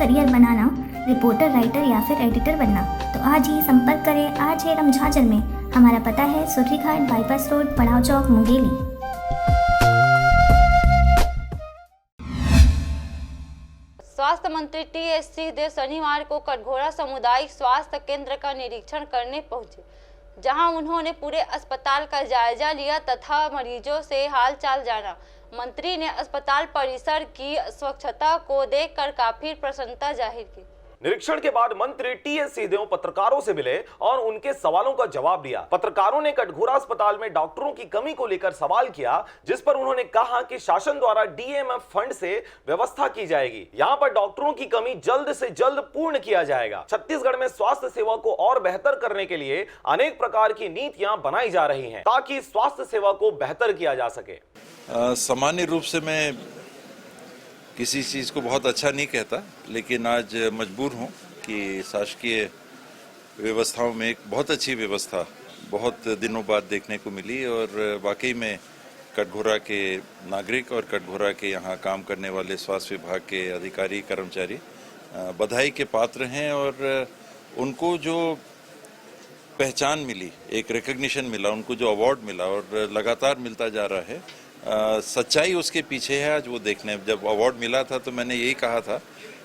Career बनाना, reporter, writer या फिर editor बनना, तो आज ही संपर्क करें आज एरम झांझर में। हमारा पता है सुर्रीघाट बाईपास रोड, पड़ाव चौक, मुंगेली। स्वास्थ्य मंत्री टी.एस. सिंहदेव शनिवार को कटघोरा सामुदायिक स्वास्थ्य केंद्र का निरीक्षण करने पहुंचे, जहां उन्होंने पूरे अस्पताल का जायजा लिया तथा मरीजों से हालचाल जाना। मंत्री ने अस्पताल परिसर की स्वच्छता को देखकर काफी प्रसन्नता जाहिर की। निरीक्षण के बाद मंत्री टी.एस. सिंहदेव पत्रकारों से मिले और उनके सवालों का जवाब दिया। पत्रकारों ने कटघोरा अस्पताल में डॉक्टरों की कमी को लेकर सवाल किया, जिस पर उन्होंने कहा कि शासन द्वारा डीएमएफ फंड से व्यवस्था की जाएगी। यहाँ पर डॉक्टरों की कमी जल्द से जल्द पूर्ण किया जाएगा। छत्तीसगढ़ में स्वास्थ्य सेवा को और बेहतर करने के लिए अनेक प्रकार की नीतियां बनाई जा रही हैं, ताकि स्वास्थ्य सेवा को बेहतर किया जा सके। सामान्य रूप से मैं किसी चीज़ को बहुत अच्छा नहीं कहता, लेकिन आज मजबूर हूँ कि शासकीय व्यवस्थाओं में एक बहुत अच्छी व्यवस्था बहुत दिनों बाद देखने को मिली और वाकई में कटघोरा के नागरिक और कटघोरा के यहाँ काम करने वाले स्वास्थ्य विभाग के अधिकारी कर्मचारी बधाई के पात्र हैं और उनको जो पहचान मिली, एक रिकग्निशन मिला, उनको जो अवार्ड मिला और लगातार मिलता जा रहा है, सच्चाई उसके पीछे है। आज वो देखने जब अवार्ड मिला था तो मैंने यही कहा था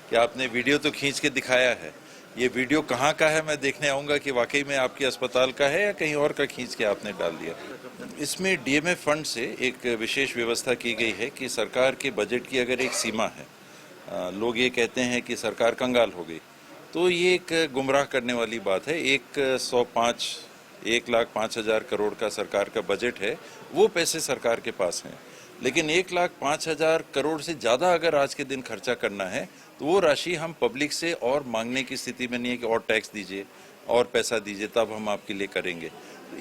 कि आपने वीडियो तो खींच के दिखाया है, ये वीडियो कहाँ का है मैं देखने आऊँगा कि वाकई में आपके अस्पताल का है या कहीं और का खींच के आपने डाल दिया। इसमें डीएमएफ फंड से एक विशेष व्यवस्था की गई है कि सरकार के बजट की अगर एक सीमा है, लोग ये कहते हैं कि सरकार कंगाल हो गई, तो ये एक गुमराह करने वाली बात है। 1,05,000 करोड़ का सरकार का बजट है, वो पैसे सरकार के पास हैं, लेकिन 1,05,000 करोड़ से ज़्यादा अगर आज के दिन खर्चा करना है तो वो राशि हम पब्लिक से और मांगने की स्थिति में नहीं है कि और टैक्स दीजिए और पैसा दीजिए तब हम आपके लिए करेंगे।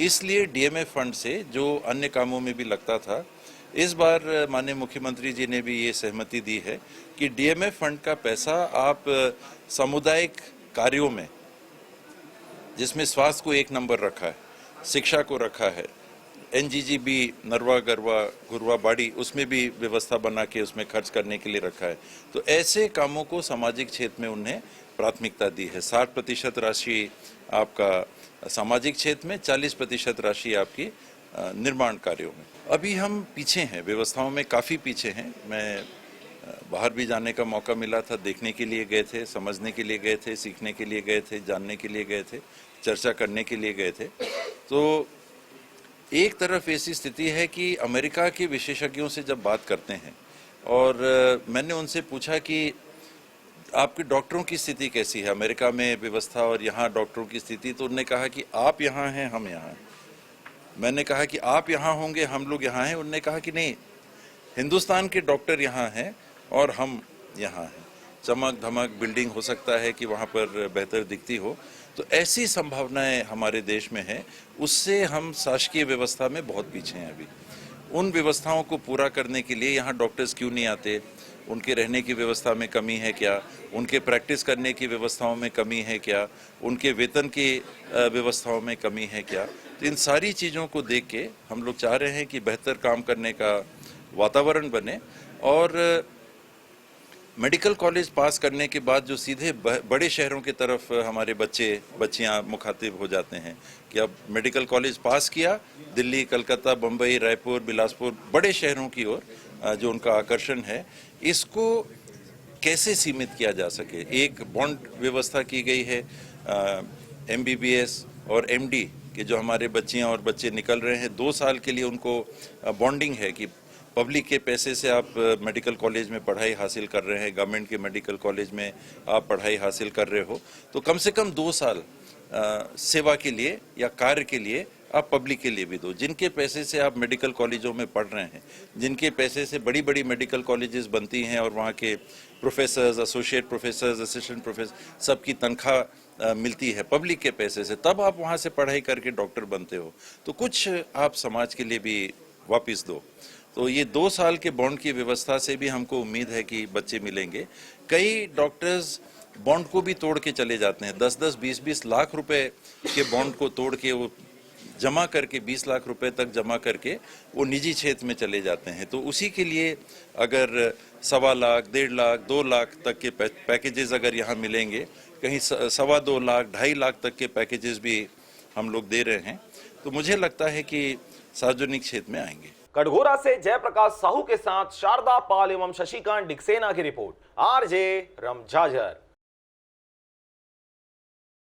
इसलिए डीएमएफ फंड से जो अन्य कामों में भी लगता था, इस बार माननीय मुख्यमंत्री जी ने भी ये सहमति दी है कि डीएमएफ फंड का पैसा आप सामुदायिक कार्यों में, जिसमें स्वास्थ्य को एक नंबर रखा है, शिक्षा को रखा है, एनजीजीबी नरवा गरवा गुरवा बाड़ी उसमें भी व्यवस्था बना के उसमें खर्च करने के लिए रखा है, तो ऐसे कामों को सामाजिक क्षेत्र में उन्हें प्राथमिकता दी है। 60% राशि आपका सामाजिक क्षेत्र में, 40% राशि आपकी निर्माण कार्यों में। अभी हम पीछे हैं, व्यवस्थाओं में काफ़ी पीछे हैं। मैं बाहर भी जाने का मौका मिला था, देखने के लिए गए थे, समझने के लिए गए थे, सीखने के लिए गए थे, जानने के लिए गए थे, चर्चा करने के लिए गए थे। तो एक तरफ ऐसी स्थिति है कि अमेरिका के विशेषज्ञों से जब बात करते हैं और मैंने उनसे पूछा कि आपके डॉक्टरों की स्थिति कैसी है अमेरिका में व्यवस्था और यहाँ डॉक्टरों की स्थिति, तो उन्होंने कहा कि आप यहाँ हैं, हम यहाँ हैं। मैंने कहा कि आप यहाँ होंगे, हम लोग यहाँ हैं। उन्होंने कहा कि नहीं, हिंदुस्तान के डॉक्टर यहाँ हैं और हम यहाँ हैं। चमक धमक बिल्डिंग हो सकता है कि वहाँ पर बेहतर दिखती हो, तो ऐसी संभावनाएं हमारे देश में है, उससे हम शासकीय व्यवस्था में बहुत पीछे हैं। अभी उन व्यवस्थाओं को पूरा करने के लिए यहाँ डॉक्टर्स क्यों नहीं आते, उनके रहने की व्यवस्था में कमी है क्या, उनके प्रैक्टिस करने की व्यवस्थाओं में कमी है क्या, उनके वेतन की व्यवस्थाओं में कमी है क्या। तो इन सारी चीज़ों को देख के हम लोग चाह रहे हैं कि बेहतर काम करने का वातावरण बने और मेडिकल कॉलेज पास करने के बाद जो सीधे बड़े शहरों की तरफ हमारे बच्चियां मुखातिब हो जाते हैं कि अब मेडिकल कॉलेज पास किया, दिल्ली, कलकत्ता, बम्बई, रायपुर, बिलासपुर, बड़े शहरों की ओर जो उनका आकर्षण है, इसको कैसे सीमित किया जा सके। एक बॉन्ड व्यवस्था की गई है, MBBS और MD के जो हमारे बच्चियां और बच्चे निकल रहे हैं, 2 साल के लिए उनको बॉन्डिंग है कि पब्लिक के पैसे से आप मेडिकल कॉलेज में पढ़ाई हासिल कर रहे हैं, गवर्नमेंट के मेडिकल कॉलेज में आप पढ़ाई हासिल कर रहे हो, तो कम से कम 2 साल सेवा के लिए या कार्य के लिए आप पब्लिक के लिए भी दो। जिनके पैसे से आप मेडिकल कॉलेजों में पढ़ रहे हैं, जिनके पैसे से बड़ी बड़ी मेडिकल कॉलेजेस बनती हैं और वहाँ के professors, associate professors, assistant professor सबकी तनख्वाह मिलती है पब्लिक के पैसे से, तब आप वहाँ से पढ़ाई करके डॉक्टर बनते हो, तो कुछ आप समाज के लिए भी वापस दो। तो ये 2 साल के बॉन्ड की व्यवस्था से भी हमको उम्मीद है कि बच्चे मिलेंगे। कई डॉक्टर्स बॉन्ड को भी तोड़ के चले जाते हैं, 10-10, 20-20 लाख रुपए के बॉन्ड को तोड़ के वो जमा करके 20 लाख रुपए तक जमा करके वो निजी क्षेत्र में चले जाते हैं। तो उसी के लिए अगर 1.25 लाख, 1.5 लाख, 2 लाख तक के पैकेजेस अगर यहाँ मिलेंगे, कहीं 2.25 लाख, 2.5 लाख तक के पैकेजेस भी हम लोग दे रहे हैं, तो मुझे लगता है कि सार्वजनिक क्षेत्र में आएंगे। कटघोरा से जयप्रकाश साहू के साथ शारदा पाल एवं शशिकांत डिक्सेना की रिपोर्ट, आरजे रमझाझर।